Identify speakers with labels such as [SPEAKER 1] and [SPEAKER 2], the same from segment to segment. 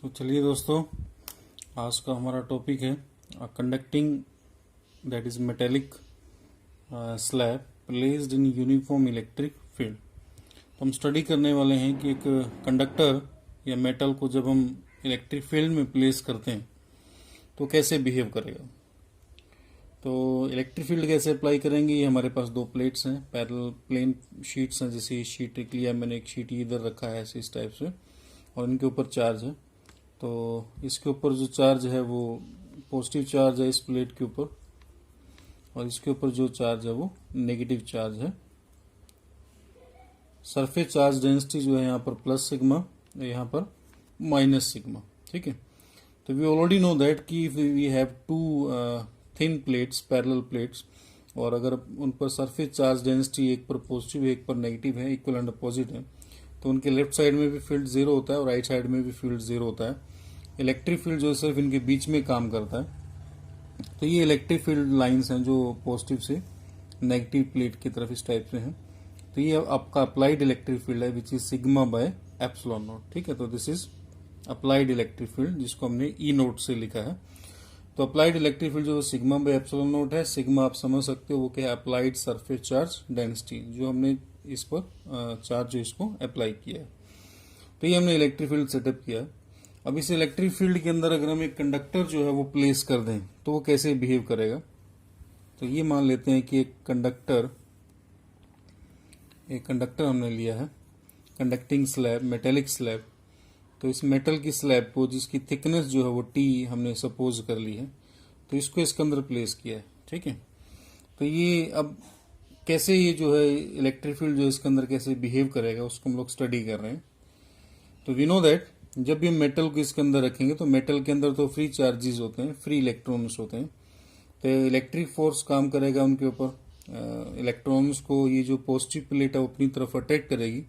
[SPEAKER 1] तो चलिए दोस्तों, आज का हमारा टॉपिक है conducting that is metallic slab placed in uniform electric field. तो हम स्टडी करने वाले हैं कि एक कंडक्टर या मेटल को जब हम इलेक्ट्रिक फील्ड में प्लेस करते हैं तो कैसे बिहेव करेगा। तो इलेक्ट्रिक फील्ड कैसे अप्लाई करेंगे, ये हमारे पास दो प्लेट्स हैं, पैरेलल प्लेन शीट्स हैं। जैसे ये शीट एक लिया मैंने, एक शीट इधर रखा है ऐसे इस टाइप से, और इनके ऊपर चार्ज है। तो इसके ऊपर जो चार्ज है वो पॉजिटिव चार्ज है इस प्लेट के ऊपर, और इसके ऊपर जो चार्ज है वो नेगेटिव चार्ज है। सरफेस चार्ज डेंसिटी जो है यहाँ पर प्लस सिग्मा, यहाँ पर माइनस सिग्मा। ठीक है, तो वी ऑलरेडी नो दैट कि we have two thin plates, parallel plates, और अगर उन पर सरफेस चार्ज डेंसिटी एक पर पॉजिटिव है एक पर नेगेटिव है, इक्वल एंड अपोजिट है, तो उनके लेफ्ट साइड में भी फील्ड जीरो होता है और राइट साइड में भी फील्ड जीरो होता है। इलेक्ट्रिक फील्ड जो सिर्फ इनके बीच में काम करता है। तो ये इलेक्ट्रिक फील्ड लाइंस हैं जो पॉजिटिव से नेगेटिव प्लेट की तरफ इस टाइप से हैं। तो ये आपका अप्लाइड इलेक्ट्रिक फील्ड है which is sigma bye epsilon not. ठीक है, तो this is applied electric field जिसको हमने ई नोट से लिखा है। तो अप्लाइड इलेक्ट्रिक फील्ड जो सिग्मा बाय एप्सिलॉन नोट है, सिग्मा आप समझ सकते हो वो क्या है, अप्लाइड सरफेस चार्ज डेंसिटी, जो हमने इस पर चार्ज जो इसको अप्लाई किया है। तो ये हमने इलेक्ट्रिक फील्ड सेटअप किया है। अब इस इलेक्ट्रिक फील्ड के अंदर अगर हम एक कंडक्टर जो है वो प्लेस कर दें तो वो कैसे बिहेव करेगा। तो ये मान लेते हैं कि एक कंडक्टर हमने लिया है, कंडक्टिंग स्लैब, मेटेलिक स्लैब। तो इस मेटल की स्लैब को, जिसकी थिकनेस जो है वो टी हमने सपोज कर ली है, तो इसको इसके अंदर प्लेस किया है। ठीक है, तो ये अब कैसे ये जो है इलेक्ट्रिक फील्ड जो इसके अंदर कैसे बिहेव करेगा उसको हम लोग स्टडी कर रहे हैं। तो वी नो दैट जब भी मेटल को इसके अंदर रखेंगे तो मेटल के अंदर तो फ्री चार्जेस होते हैं, फ्री इलेक्ट्रॉन्स होते हैं। तो इलेक्ट्रिक फोर्स काम करेगा उनके ऊपर। इलेक्ट्रॉन्स को ये जो पॉजिटिव प्लेट है वो अपनी तरफ अट्रैक्ट करेगी।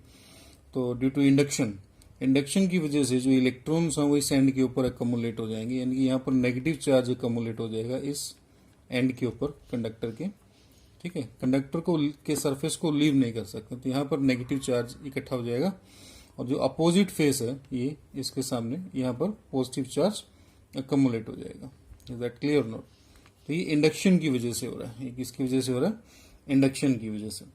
[SPEAKER 1] तो ड्यू टू इंडक्शन की वजह से जो इलेक्ट्रॉन्स हैं वो इस एंड के ऊपर अकमुलेट हो जाएंगे, यानी कि यहाँ पर नेगेटिव चार्ज अकमुलेट हो जाएगा इस एंड के ऊपर कंडक्टर के। ठीक है, कंडक्टर को के सरफेस को लीव नहीं कर सकते, तो यहाँ पर नेगेटिव चार्ज इकट्ठा हो जाएगा, और जो अपोजिट फेस है ये इसके सामने यहाँ पर पॉजिटिव चार्ज अकमुलेट हो जाएगा। Is that clear not. तो ये इंडक्शन की वजह से हो रहा है। ये किसकी वजह से हो रहा है, इंडक्शन की वजह से।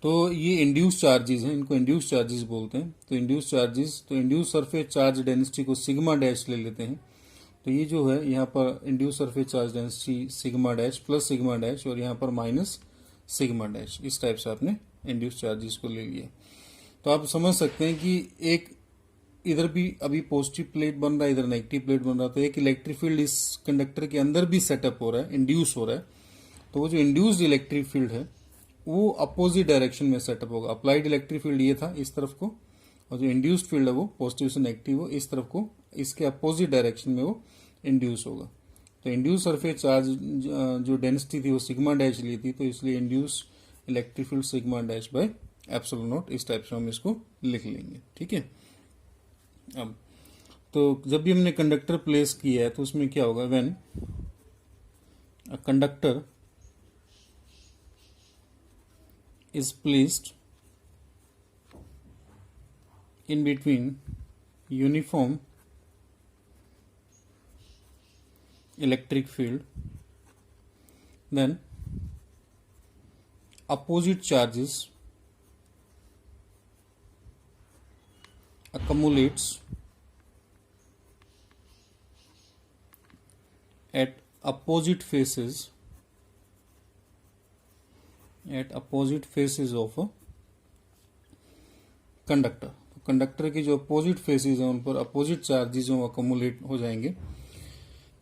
[SPEAKER 1] तो ये इंड्यूस चार्जेस हैं, इनको इंड्यूस चार्जेस बोलते हैं। तो इंड्यूस सरफेस चार्ज डेंसिटी को सिग्मा डैश ले लेते हैं। तो ये जो है यहाँ पर induce surface charge density sigma dash plus sigma dash, और यहाँ पर माइनस सिग्मा डैश, इस टाइप से आपने इंड्यूस चार्जेस को ले लिया। तो आप समझ सकते हैं कि एक इधर भी अभी पॉजिटिव प्लेट बन रहा है, इधर नेगेटिव प्लेट बन रहा है, तो एक इलेक्ट्रिक फील्ड इस कंडक्टर के अंदर भी सेटअप हो रहा है, इंड्यूस हो रहा है। तो वो जो इंड्यूस्ड इलेक्ट्रिक फील्ड है वो अपोजिट डायरेक्शन में सेटअप होगा। अप्लाइड इलेक्ट्रिक फील्ड ये था इस तरफ को, और जो इंड्यूस्ड फील्ड है वो पॉजिटिव से नेगेटिव हो इस तरफ को, इसके अपोजिट डायरेक्शन में वो इंड्यूस होगा। तो इंड्यूस सरफेस चार्ज जो डेंसिटी थी वो सिग्मा डैश ली थी, तो इसलिए induce electric field sigma dash by epsilon not, इस टाइप से हम इसको लिख लेंगे। ठीक है, अब तो जब भी हमने कंडक्टर प्लेस किया है तो उसमें क्या होगा, when a conductor is placed in between uniform electric field, then opposite charges accumulates at opposite faces of a conductor. तो कंडक्टर की जो अपोजिट फेसेस हैं उन पर अपोजिट चार्जेस जो अकोमुलेट हो जाएंगे।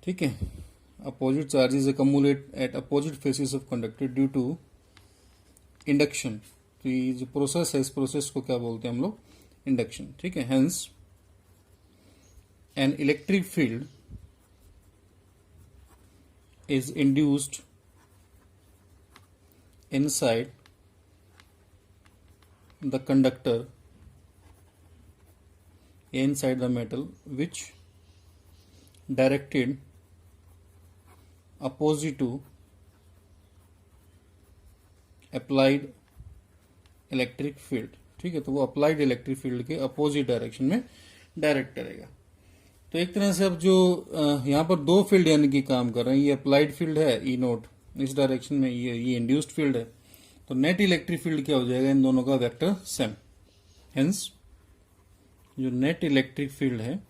[SPEAKER 1] ठीक है, opposite charges accumulate at opposite faces of conductor due to induction. तो ये जो प्रोसेस है इस प्रोसेस को क्या बोलते हैं हम लोग, इंडक्शन। ठीक है, hence an electric field is induced inside the conductor, inside the metal, which directed opposite to applied electric field। ठीक है, तो वो अप्लाइड इलेक्ट्रिक फील्ड के अपोजिट डायरेक्शन में डायरेक्ट करेगा। तो एक तरह से अब जो यहाँ पर दो फील्ड यानी कि काम कर रहे हैं, ये अप्लाइड फील्ड है ई नोट इस डायरेक्शन में, ये इंड्यूस्ड फील्ड है। तो नेट इलेक्ट्रिक फील्ड क्या हो जाएगा, इन दोनों का वेक्टर सेम। हेंस जो नेट इलेक्ट्रिक फील्ड है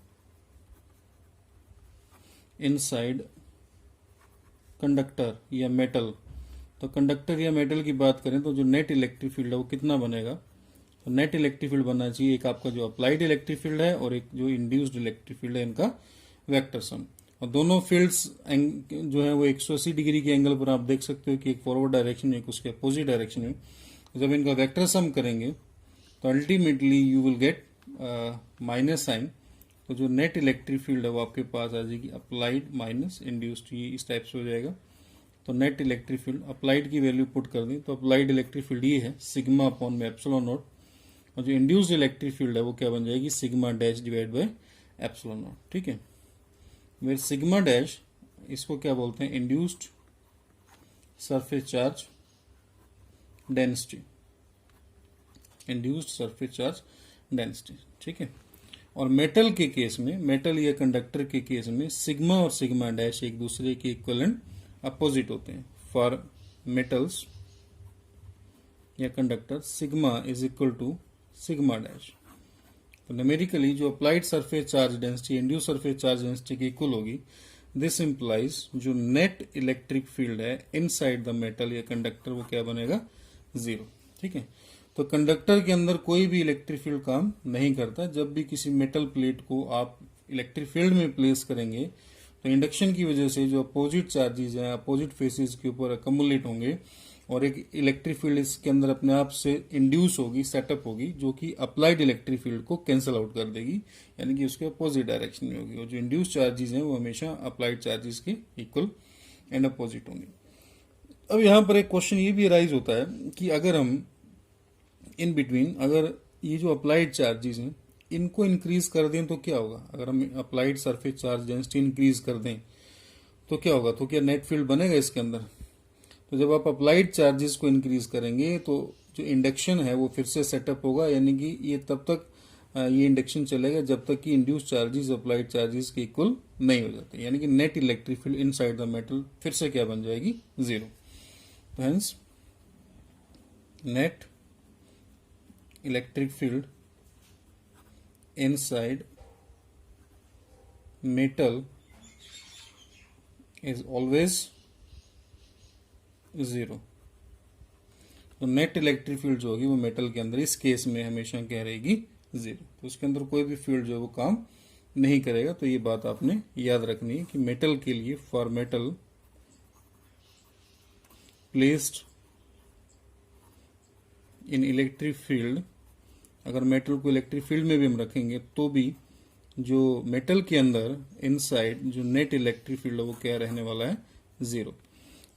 [SPEAKER 1] इनसाइड कंडक्टर या मेटल, तो कंडक्टर या मेटल की बात करें तो जो नेट इलेक्ट्रिक फील्ड है वो कितना बनेगा, तो नेट इलेक्ट्रिक फील्ड बनना चाहिए एक आपका जो अप्लाइड इलेक्ट्रिक फील्ड है और एक जो इंड्यूस्ड इलेक्ट्रिक फील्ड है, इनका वेक्टर सम। और दोनों फील्ड्स जो है वो 180 डिग्री के एंगल पर आप देख सकते हो कि एक फॉरवर्ड डायरेक्शन में एक उसके अपोजिट डायरेक्शन में। जब इनका वेक्टर सम करेंगे तो ultimately you will get minus sign. तो जो नेट इलेक्ट्रिक फील्ड है वो आपके पास आ जाएगी अप्लाइड माइनस इंड्यूस्ड, ये इस टाइप से हो जाएगा। तो नेट इलेक्ट्रिक फील्ड अप्लाइड की वैल्यू पुट कर दी तो अप्लाइड इलेक्ट्रिक फील्ड ये है सिग्मा अपॉन में एप्सिलॉन नॉट, और जो इंड्यूस्ड इलेक्ट्रिक फील्ड है वो क्या बन जाएगी sigma dash divide by epsilon not. ठीक है, वेर सिग्मा डैश इसको क्या बोलते हैं, induced surface charge density, induced surface charge density. ठीक है, और मेटल के केस में, मेटल या कंडक्टर के केस में सिग्मा और सिग्मा डैश एक दूसरे के इक्विवेलेंट अपोजिट होते हैं। फॉर मेटल्स या conductor sigma is equal to sigma dash. तो न्यूमेरिकली जो applied surface charge density induce surface charge density की इक्वल होगी। दिस इंप्लाइज जो नेट इलेक्ट्रिक फील्ड है इनसाइड द मेटल या कंडक्टर वो क्या बनेगा, जीरो। ठीक है, तो कंडक्टर के अंदर कोई भी इलेक्ट्रिक फील्ड काम नहीं करता। जब भी किसी मेटल प्लेट को आप इलेक्ट्रिक फील्ड में प्लेस करेंगे तो इंडक्शन की वजह से जो अपोजिट चार्जेस हैं अपोजिट फेसेस के ऊपर अकमुलेट होंगे और एक इलेक्ट्रिक फील्ड इसके अंदर अपने आप से इंड्यूस होगी, सेटअप होगी, जो कि अप्लाइड इलेक्ट्रिक फील्ड को कैंसिल आउट कर देगी, यानी कि उसके अपोजिट डायरेक्शन में होगी। और जो इंड्यूस चार्जेस हैं वो हमेशा अप्लाइड चार्जेस के इक्वल एंड अपोजिट होंगे। अब यहाँ पर एक क्वेश्चन ये भी राइज होता है कि अगर हम इन बिटवीन अगर ये जो अप्लाइड चार्जेस हैं इनको इंक्रीज कर दें तो क्या होगा, अगर हम applied surface charge density increase कर दें तो क्या होगा, तो क्या नेट फील्ड बनेगा इसके अंदर। तो जब आप अप्लाइड चार्जेस को इंक्रीज करेंगे तो जो इंडक्शन है वो फिर से सेटअप होगा, यानी कि ये तब तक ये इंडक्शन चलेगा जब तक कि इंड्यूस चार्जेस अप्लाइड चार्जेस के इक्वल नहीं हो जाते, यानी कि net electric field inside the metal फिर से क्या बन जाएगी, जीरो। तो hence net electric field inside metal is always zero. तो नेट इलेक्ट्रिक फील्ड जो होगी वो मेटल के अंदर इस केस में हमेशा क्या रहेगी, जीरो। तो उसके अंदर कोई भी फील्ड जो है वो काम नहीं करेगा। तो ये बात आपने याद रखनी है कि मेटल के लिए for metal placed in electric field, अगर मेटल को इलेक्ट्रिक फील्ड में भी हम रखेंगे तो भी जो मेटल के अंदर इनसाइड जो नेट इलेक्ट्रिक फील्ड है वो क्या रहने वाला है, जीरो।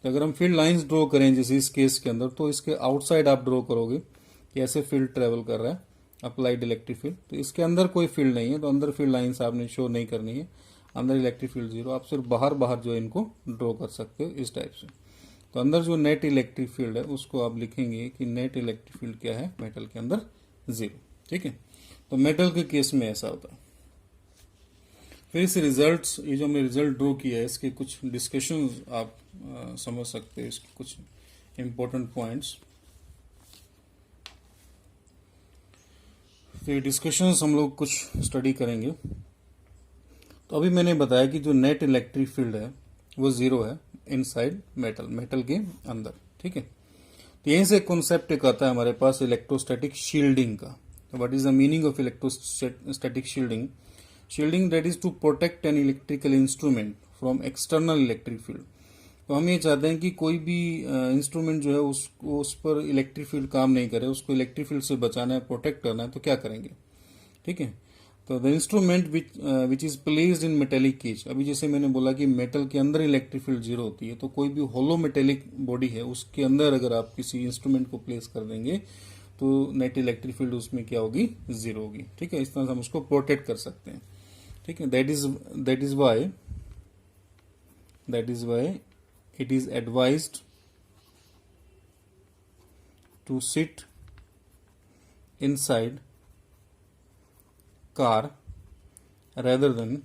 [SPEAKER 1] तो अगर हम फील्ड लाइंस ड्रॉ करें जैसे इस केस के अंदर, तो इसके आउटसाइड आप ड्रॉ करोगे कि ऐसे फील्ड ट्रेवल कर रहा है अप्लाइड इलेक्ट्रिक फील्ड, तो इसके अंदर कोई फील्ड नहीं है, तो अंदर फील्ड लाइंस आपने शो नहीं करनी है, अंदर इलेक्ट्रिक फील्ड जीरो। आप सिर्फ बाहर बाहर जो है इनको ड्रॉ कर सकते हो इस टाइप से। तो अंदर जो नेट इलेक्ट्रिक फील्ड है उसको आप लिखेंगे कि नेट इलेक्ट्रिक फील्ड क्या है मेटल के अंदर, जीरो। ठीक है, तो मेटल के केस में ऐसा होता है। फिर इस रिजल्ट्स, ये जो हमने रिजल्ट ड्रॉ किया है इसके कुछ डिस्कशन आप समझ सकते हो, इसके कुछ इंपॉर्टेंट पॉइंट्स। तो ये डिस्कशंस हम लोग कुछ स्टडी करेंगे। तो अभी मैंने बताया कि जो नेट इलेक्ट्रिक फील्ड है वो जीरो है इनसाइड मेटल, मेटल के अंदर। ठीक है, तो यहीं से कॉन्सेप्ट एक आता है हमारे पास इलेक्ट्रोस्टैटिक शील्डिंग का। What is the meaning of electrostatic shielding? Shielding that is to protect an electrical instrument from external electric field. तो हम ये चाहते हैं कि कोई भी इंस्ट्रूमेंट जो है उसको उस पर इलेक्ट्रिक फील्ड काम नहीं करे, उसको इलेक्ट्रिक फील्ड से बचाना है, प्रोटेक्ट करना है, तो क्या करेंगे। ठीक है, तो the instrument which is placed in metallic cage. अभी जैसे मैंने बोला कि मेटल के अंदर इलेक्ट्रिक फील्ड जीरो होती है, तो कोई भी होलो मेटेलिक बॉडी है उसके अंदर अगर आप किसी इंस्ट्रूमेंट को प्लेस कर देंगे तो नेट इलेक्ट्रिक फील्ड उसमें क्या होगी, जीरो होगी। ठीक है, इस तरह से हम उसको प्रोटेक्ट कर सकते हैं। ठीक है, that is why it is advised to sit inside car rather than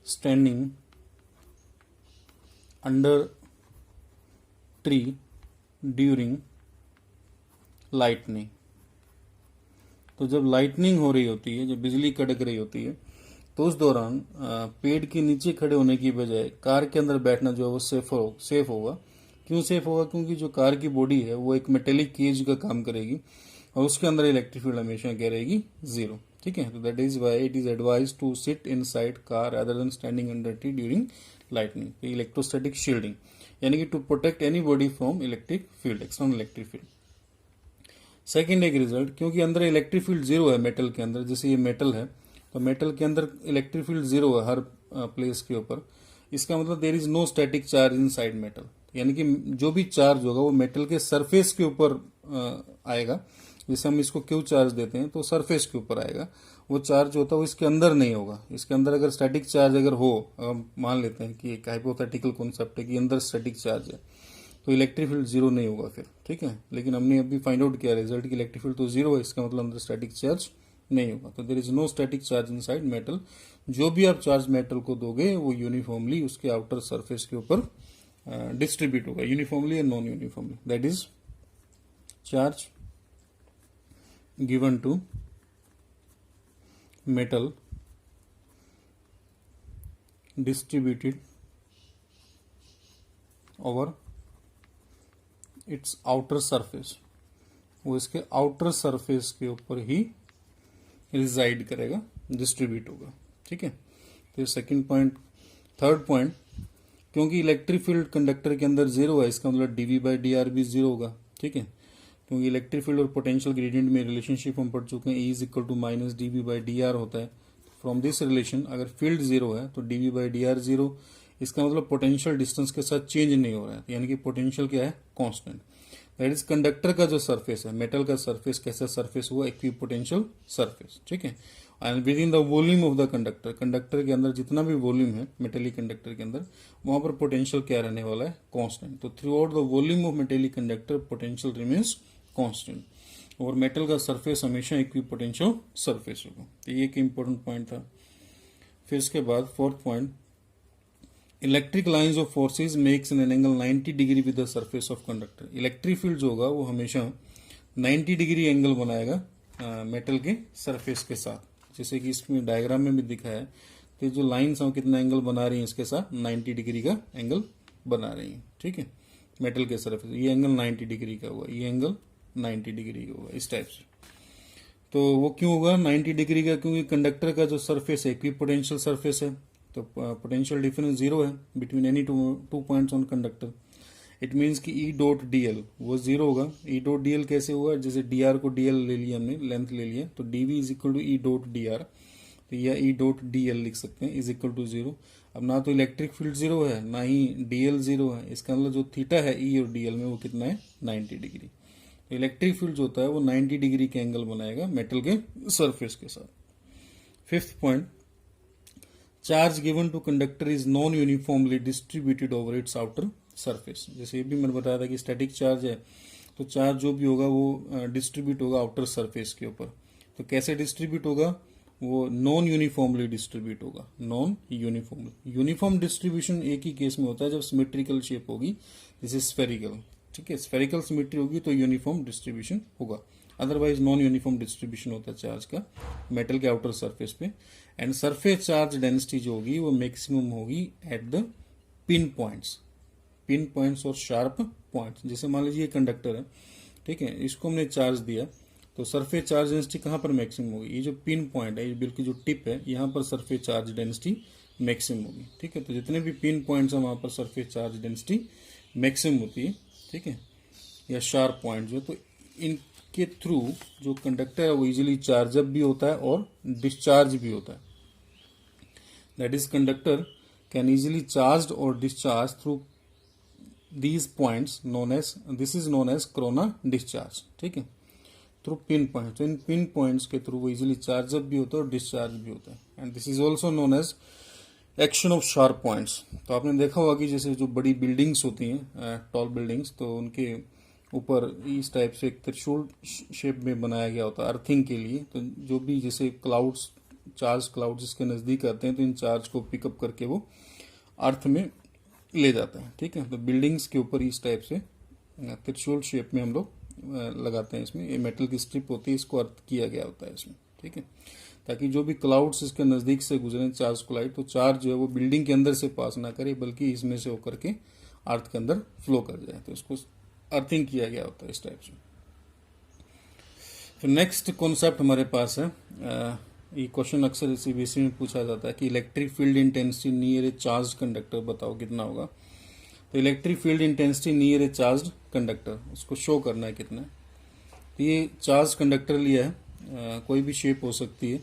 [SPEAKER 1] standing under tree during lightning। तो जब लाइटनिंग हो रही होती है, जब बिजली कड़क रही होती है, तो उस दौरान पेड़ के नीचे खड़े होने की बजाय कार के अंदर बैठना जो है वो सेफ होगा। क्यों सेफ होगा? क्योंकि जो कार की बॉडी है वो एक मेटेलिक केज का काम करेगी और उसके अंदर इलेक्ट्रिक फील्ड हमेशा क्या रहेगी? 0। ठीक है, तो that is why it is advise to sit inside car other than standing under tree during lightning. Electrostatic shielding यानी कि to protect any body from electric field, external electric field. Second एक result, क्योंकि अंदर electric field 0 है metal के अंदर, जैसे ये मेटल है तो मेटल के अंदर इलेक्ट्रिक फील्ड 0 है हर प्लेस के ऊपर। इसका मतलब there is no static charge inside metal, यानी कि जो भी चार्ज होगा वो मेटल के सरफेस के ऊपर आएगा। जैसे हम इसको क्यू चार्ज देते हैं तो सरफेस के ऊपर आएगा, वो चार्ज होता है वो इसके अंदर नहीं होगा। इसके अंदर अगर स्टैटिक चार्ज अगर हो, मान लेते हैं कि एक हाइपोथेटिकल कॉन्सेप्ट है कि अंदर स्टैटिक चार्ज है, तो इलेक्ट्रिक फील्ड 0 नहीं होगा फिर। ठीक है, लेकिन हमने अभी फाइंड आउट किया रिजल्ट कि इलेक्ट्रिक फील्ड तो 0 है, इसका मतलब अंदर स्टैटिक चार्ज नहीं होगा। तो there is no static charge inside metal. जो भी आप चार्ज मेटल को दोगे वो यूनिफॉर्मली उसके आउटर सरफेस के ऊपर डिस्ट्रीब्यूट होगा, यूनिफॉर्मली या non uniformly. That is charge given to metal distributed over its outer surface, वो इसके आउटर सरफेस के ऊपर ही रिजाइड करेगा, डिस्ट्रीब्यूट होगा। ठीक है, तो सेकंड पॉइंट। थर्ड पॉइंट, क्योंकि इलेक्ट्रिक फील्ड कंडक्टर के अंदर 0 है, इसका मतलब dV/dr भी 0 होगा। ठीक है, क्योंकि इलेक्ट्रिक फील्ड और पोटेंशियल ग्रेडियंट में रिलेशनशिप हम पढ़ चुके हैं, E is equal to minus dV/dr होता है। फ्रॉम दिस रिलेशन अगर फील्ड 0 है तो dV/dr 0, इसका मतलब पोटेंशियल डिस्टेंस के साथ चेंज नहीं हो रहा है, यानी कि पोटेंशियल क्या है? कांस्टेंट। दैट इज कंडक्टर का जो सरफेस है, मेटल का सरफेस कैसा सरफेस हुआ? Equipotential surface. ठीक है, and with in the volume of the conductor, conductor के अंदर जितना भी वॉल्यूम है मेटेलिक कंडक्टर के अंदर, वहां पर पोटेंशियल क्या रहने वाला है? कांस्टेंट। तो through out the volume of metallic conductor potential remains constant, और मेटल का सरफेस हमेशा इक्विपोटेंशियल सरफेस होगा। तो ये एक इंपॉर्टेंट पॉइंट था। फिर इसके बाद fourth point, electric lines of forces makes an angle 90 degree with the surface of conductor. Electric field जो होगा वो हमेशा 90 डिग्री एंगल बनाएगा मेटल के सरफेस के साथ, जैसे कि इसमें डायग्राम में भी दिखा है। तो जो लाइंस हैं कितना एंगल बना रही हैं इसके साथ? 90 डिग्री का एंगल बना रही हैं। ठीक है, मेटल के सरफेस, ये एंगल 90 डिग्री का हुआ, ये एंगल 90 डिग्री का हुआ, इस टाइप से। तो वो क्यों होगा 90 डिग्री का? क्योंकि कंडक्टर का जो सरफेस है इक्विपोटेंशियल सरफेस है, तो पोटेंशियल डिफरेंस 0 है between any two points on conductor. It means कि ई डॉट डी एल वो 0 होगा। ई डॉट डी एल कैसे हुआ? जैसे डी आर को डी एल ले लिया हमने, लेंथ ले लिया, तो D V is equal to E dot D R, तो या ई डॉट डी एल लिख सकते हैं, इज इक्वल टू 0। अब ना तो इलेक्ट्रिक फील्ड 0 है ना ही डी एल 0 है, इसका मतलब जो थीटा है ई और डी एल में वो कितना है? 90 डिग्री। तो इलेक्ट्रिक फील्ड जो होता है वो 90 डिग्री के एंगल बनाएगा मेटल के सरफेस के साथ। Fifth point, charge given to conductor is non uniformly distributed over its outer surface. जैसे ये भी मैंने बताया था कि स्टैटिक चार्ज है तो चार्ज जो भी होगा वो डिस्ट्रीब्यूट होगा आउटर सरफेस के ऊपर। तो कैसे डिस्ट्रीब्यूट होगा? वो नॉन यूनिफॉर्मली डिस्ट्रीब्यूट होगा, नॉन यूनिफॉर्मली। यूनिफॉर्म डिस्ट्रीब्यूशन एक ही केस में होता है जब सिमेट्रिकल शेप होगी, जैसे स्फेरिकल। ठीक है, स्फेरिकल सिमेट्री होगी तो यूनिफॉर्म डिस्ट्रीब्यूशन होगा, अदरवाइज नॉन यूनिफॉर्म डिस्ट्रीब्यूशन होता है चार्ज का मेटल के आउटर सरफेस पे। एंड सरफेस चार्ज डेंसिटी जो होगी वो मैक्सिमम होगी एट द पिन पॉइंट्स और शार्प पॉइंट्स। जैसे मान लीजिए कंडक्टर है, ठीक है, इसको हमने चार्ज दिया तो सरफेस चार्ज डेंसिटी कहाँ पर मैक्सिमम होगी? ये जो पिन पॉइंट है, ये बिल्कुल जो टिप है, यहाँ पर सरफेस चार्ज डेंसिटी मैक्सिमम होगी। ठीक है, तो जितने भी पिन पॉइंट्स हैं वहां पर सरफेस चार्ज डेंसिटी मैक्सिमम होती है। ठीक है, या शार्प पॉइंट जो, तो इनके थ्रू जो कंडक्टर है वो इजीली चार्ज अप भी होता है और डिस्चार्ज भी होता है। That is conductor can easily charge और discharge through these points known as, this is known as corona discharge। ठीक है, थ्रू पिन पॉइंट, तो इन पिन पॉइंट्स के थ्रू वो इजीली चार्ज अप भी होता है और डिस्चार्ज भी होता है। And this is also known as action of sharp points. तो आपने देखा होगा कि जैसे जो बड़ी बिल्डिंग्स होती हैं, टॉल बिल्डिंग्स, तो उनके ऊपर इस टाइप से एक त्रिशूल शेप में बनाया गया होता है अर्थिंग के लिए। तो जो भी जैसे क्लाउड्स, चार्ज क्लाउड्स इसके नज़दीक आते हैं तो इन चार्ज को पिकअप करके वो अर्थ में ले जाता है। ठीक है, तो बिल्डिंग्स के ऊपर इस टाइप से त्रिशूल शेप में हम लोग लगाते हैं। इसमें ये मेटल की स्ट्रिप होती है, इसको अर्थ किया गया होता है इसमें। ठीक है, ताकि जो भी क्लाउड्स इसके नज़दीक से गुजरे चार्ज कोलाइड, तो चार्ज जो है वो बिल्डिंग के अंदर से पास ना करे बल्कि इसमें से होकर के अर्थ के अंदर फ्लो कर जाए। तो इसको अर्थिंग किया गया होता है इस टाइप से। फिर नेक्स्ट कॉन्सेप्ट हमारे पास है, ये क्वेश्चन अक्सर इसी बेसिस में पूछा जाता है कि इलेक्ट्रिक फील्ड इंटेंसिटी नियर ए चार्ज कंडक्टर बताओ कितना होगा। तो इलेक्ट्रिक फील्ड इंटेंसिटी नियर ए चार्ज कंडक्टर, उसको शो करना है कितना है। तो ये चार्ज कंडक्टर लिया है, कोई भी शेप हो सकती है।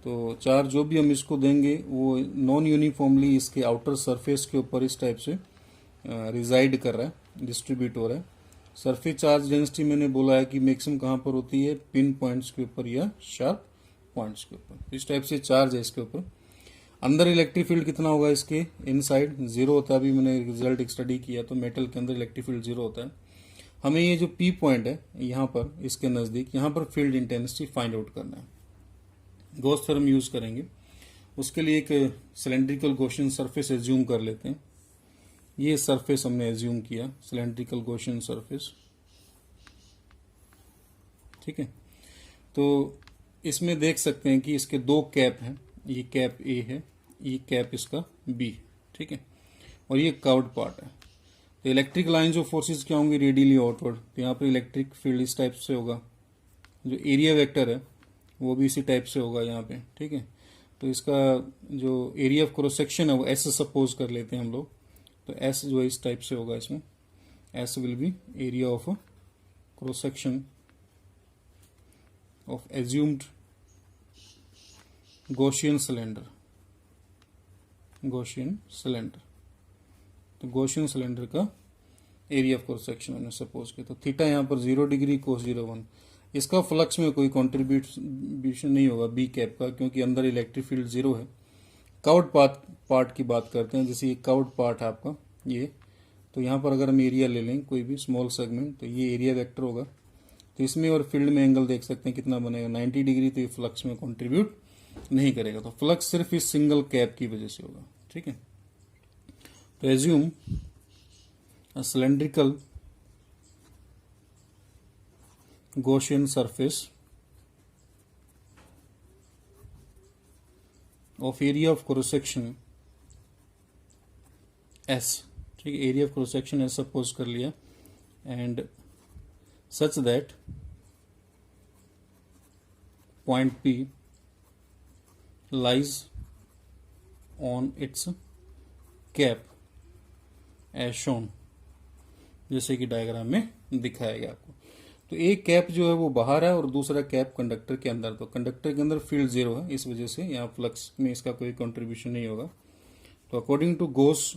[SPEAKER 1] तो चार्ज जो भी हम इसको देंगे वो नॉन यूनिफॉर्मली इसके आउटर सरफेस के ऊपर इस टाइप से रिजाइड कर रहा है, डिस्ट्रीब्यूट हो रहा है। सरफेस चार्ज डेंसिटी मैंने बोला है कि मैक्सिमम कहाँ पर होती है, पिन पॉइंट्स के ऊपर या शार्प पॉइंट्स के ऊपर। इस टाइप से चार्ज है इसके ऊपर। अंदर इलेक्ट्रिक फील्ड कितना होगा इसके इनसाइड, जीरो होता है। अभी मैंने रिजल्ट एक स्टडी किया तो मेटल के अंदर इलेक्ट्रिक फील्ड जीरो होता है। हमें ये जो पी पॉइंट है यहाँ पर इसके नज़दीक, यहाँ पर फील्ड इंटेंसिटी फाइंड आउट करना है। गॉस थ्योरम यूज करेंगे उसके लिए। एक सिलेंड्रिकल गॉसियन सरफेस एज्यूम कर लेते हैं। ये सरफेस हमने एज्यूम किया, सिलेंड्रिकल गॉसियन सरफेस। ठीक है, तो इसमें देख सकते हैं कि इसके दो कैप हैं, ये कैप ए है, ये कैप इसका बी। ठीक है, और ये कर्व्ड पार्ट है। तो इलेक्ट्रिक लाइंस ऑफ फोर्सेस क्या होंगी, रेडियली आउटवर्ड। तो यहाँ पर इलेक्ट्रिक फील्ड इस टाइप से होगा। जो एरिया वेक्टर है वो भी इसी टाइप से होगा यहाँ पे। ठीक है, तो इसका जो एरिया ऑफ क्रॉस सेक्शन है वो एस सपोज कर लेते हैं हम लोग। तो एस जो है इस टाइप से होगा इसमें, S will be area of cross section of assumed Gaussian cylinder. Gaussian cylinder, तो गॉसियन सिलेंडर का एरिया ऑफ क्रॉस सेक्शन हमने सपोज किया। तो थीटा यहाँ पर 0 डिग्री, कोस 0 1। इसका फ्लक्स में कोई कंट्रीब्यूशन नहीं होगा बी कैप का, क्योंकि अंदर इलेक्ट्रिक फील्ड जीरो है। कर्व्ड पार्ट की बात करते हैं, जैसे ये कर्व्ड पार्ट है आपका ये। तो यहाँ पर अगर हम एरिया ले लें कोई भी स्मॉल सेगमेंट, तो ये एरिया वेक्टर होगा। तो इसमें और फील्ड में एंगल देख सकते हैं कितना बनेगा, 90 डिग्री। तो ये फ्लक्स में कंट्रीब्यूट नहीं करेगा। तो फ्लक्स सिर्फ इस सिंगल कैप की वजह से होगा। ठीक है, तो assume a cylindrical Gaussian surface of area of cross section S। ठीक है, area of cross section S suppose कर लिया, and such that point P lies on its cap as shown, जैसे कि डायग्राम में दिखाया गया आपको। तो एक कैप जो है वो बाहर है और दूसरा कैप कंडक्टर के अंदर। तो कंडक्टर के अंदर फील्ड जीरो है, इस वजह से यहाँ फ्लक्स में इसका कोई कंट्रीब्यूशन नहीं होगा। तो according to Gauss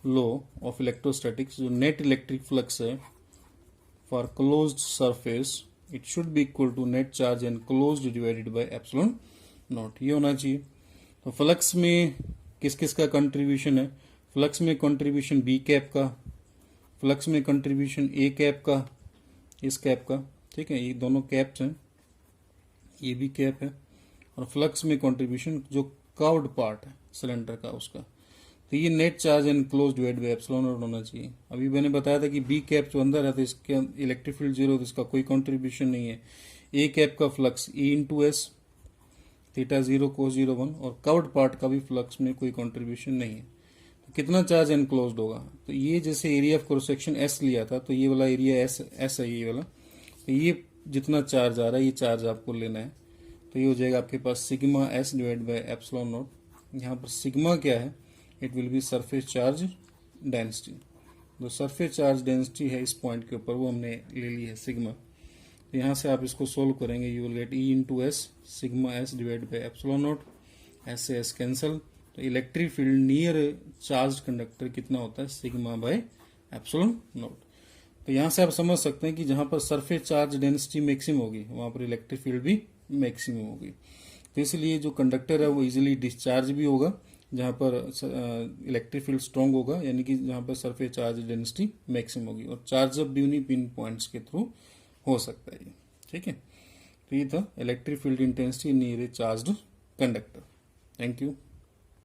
[SPEAKER 1] law of electrostatics, जो नेट इलेक्ट्रिक फ्लक्स है for closed surface, it should be equal to net charge enclosed divided by epsilon naught, ये होना चाहिए। तो फ्लक्स में किस किस का कंट्रीब्यूशन है, फ्लक्स में कंट्रीब्यूशन बी कैप का, फ्लक्स में कंट्रीब्यूशन ए कैप का, इस कैप का। ठीक है, ये दोनों कैप्स हैं, ये भी कैप है। और फ्लक्स में कंट्रीब्यूशन जो कर्व्ड पार्ट है सिलेंडर का उसका। तो ये net charge and close divide by epsilon not होना चाहिए। अभी मैंने बताया था कि बी कैप जो अंदर है तो इसके इलेक्ट्रिक फील्ड जीरो, तो इसका कोई कंट्रीब्यूशन नहीं है। ए कैप का flux E into S, theta 0 कोस 0 1, और कर्व्ड पार्ट का भी फ्लक्स में कोई कंट्रीब्यूशन नहीं है। तो कितना चार्ज एनक्लोज्ड होगा, तो ये जैसे area of cross section S लिया था, तो ये वाला एरिया एस है ये वाला। तो ये जितना चार्ज आ रहा है ये चार्ज आपको लेना है। तो ये हो जाएगा आपके पास sigma S divide by epsilon naught. यहाँ पर सिग्मा क्या है, it will be surface charge density. जो सरफेस चार्ज डेंसिटी है इस पॉइंट के ऊपर वो हमने ले ली है सिग्मा। तो यहाँ से आप इसको सोल्व करेंगे, you will gate E into S sigma S divide by epsilon not. S से एस कैंसल, तो electric field near charge conductor कितना होता है, सिग्मा बाय एप्सिलॉन नॉट। तो यहाँ से आप समझ सकते हैं कि जहाँ पर सरफेस चार्ज डेंसिटी मैक्सिमम होगी वहाँ पर इलेक्ट्रिक फील्ड भी मैक्सिमम होगी। तो इसलिए जो कंडक्टर है वो इजीली डिस्चार्ज भी होगा, जहाँ पर इलेक्ट्रिक फील्ड स्ट्रॉन्ग होगा, यानी कि जहाँ पर सरफेस चार्ज डेंसिटी मैक्सिमम होगी, और चार्ज अप भी उन्हीं पिन पॉइंट्स के थ्रू हो सकता है। ठीक है, तो ये था electric field intensity near A charged conductor. Thank you.